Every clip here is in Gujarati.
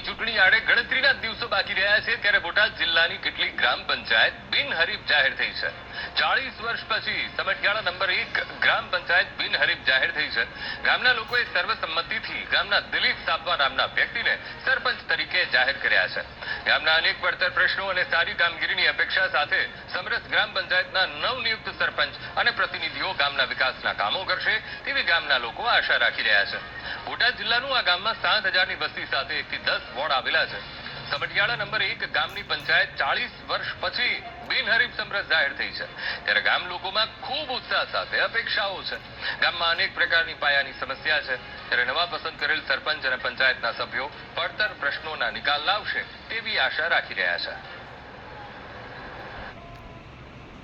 ચૂંટણી આડે ગણતરીના દિવસો બાકી રહ્યા છે ત્યારે બોટાદ જિલ્લાની કેટલીક ગ્રામ પંચાયત બિનહરીફ જાહેર થઈ છે। 40 વર્ષ પછી સમઢિયાળા નંબર 1 ગ્રામ પંચાયત બિનહરીફ જાહેર થઈ છે। ગામના લોકોએ સર્વસંમતિથી ગામના દિલીપ સાપવા નામના વ્યક્તિને સરપંચ તરીકે જાહેર કર્યા છે। ગામના અનેક પડતર પ્રશ્નો અને સારી કામગીરીની અપેક્ષા સાથે સમરસ ગ્રામ પંચાયતના નવનિયુક્ત સરપંચ અને પ્રતિનિધિઓ ગામના વિકાસના કામો કરશે તેવી ગામના લોકો આશા રાખી રહ્યા છે। બોટાદ જિલ્લાનું આ ગામમાં 7000ની વસ્તી સાથે 1 થી 10 વોર્ડ આવેલા છે। સમઢિયાળા નંબર 1 ગામની પંચાયત 40 વર્ષ પછી બિનહરીફ સમરસ જાહેર થઈ છે ત્યારે ગામ લોકોમાં ખૂબ ઉત્સાહ સાથે અપેક્ષાઓ છે। ગામમાં અનેક પ્રકારની પાયાની સમસ્યા છે ત્યારે નવા પસંદ કરેલ સરપંચ અને પંચાયતના સભ્યો પડતર પ્રશ્નોના નિકાલ લાવશે તેવી આશા રાખી રહ્યા છે।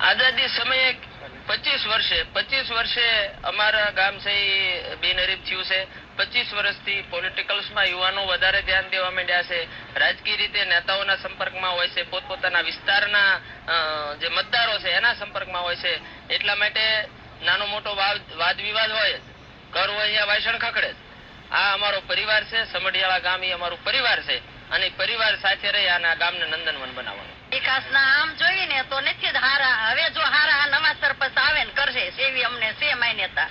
આઝાદી સમયે 25 વર્ષે અમારા ગામ છે એ બિનહરીફ થયું છે। 25 વર્ષથી પોલિટિકલ્સમાં યુવાનો વધારે ધ્યાન દેવા માંડ્યા છે। રાજકીય રીતે નેતાઓના સંપર્કમાં હોય છે, પોતપોતાના વિસ્તારના જે મતદારો છે એના સંપર્કમાં હોય છે। એટલા માટે નાનો મોટો વાદ વિવાદ હોય, ઘર હોય અહીંયા વાયસણ ખખડે। આ અમારો પરિવાર છે, સમઢિયાળા ગામ એ અમારું પરિવાર છે અને પરિવાર સાથે રહી આના ગામને નંદનવન બનાવવાનું। વિકાસના આમ જોઈએ ને તો નથી જ હારા। હવે જો હારા નવા સરપંચ આવે ને કરશે એવી અમને છે માન્યતા।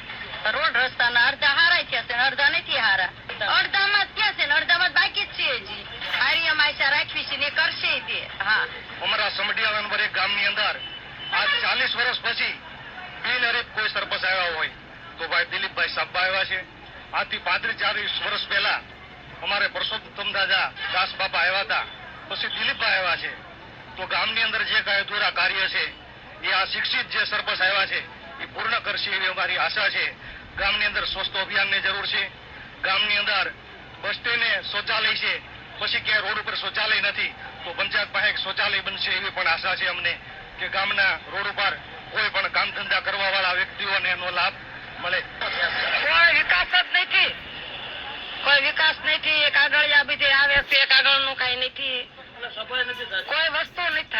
રોડ રસ્તાના અડધા હારા થયા છે, અડધા નથી હારા। અડધામાં જ થયા છે ને અડધામાં બાકી જ છે। હજી હારી અમે આશા રાખવી છે ને કરશે તે। હા, અમારા સમઢિયાળા નંબર 1 ગામની અંદર આજ 40 વર્ષ પછી બિનહરીફ કોઈ સરપંચ આવ્યા હોય તો ભાઈ દિલીપભાઈ સાબા આવ્યા છે। આજથી 35-40 વર્ષ પહેલા અમારે પરસોત્તમ દાસ બાપા આવ્યા હતા, પછી દિલીપભાઈ આવ્યા છે। તો ગામની અંદર જે કાંઈ અધૂરા કાર્ય છે એ આ શિક્ષિત જે સરપંચ આવ્યા છે એ પૂર્ણ કરશે એવી અમારી આશા છે। ગામની અંદર સ્વચ્છતા અભિયાનની જરૂર છે। ગામની અંદર બસ સ્ટેન્ડ શૌચાલય છે, પછી ક્યાંય રોડ ઉપર શૌચાલય નથી તો પંચાયત પાસે એક શૌચાલય બનશે એવી પણ આશા છે અમને કે ગામના રોડ ઉપર કોઈ પણ કામ ધંધા કરવા વાળા વ્યક્તિઓને એનો લાભ મળે। કોઈ વિકાસ જ નથી, કોઈ વિકાસ નથી। એક આગળ આ બધી આવે છે, એક આગળનું કઈ નથી, કોઈ વસ્તુ નથી।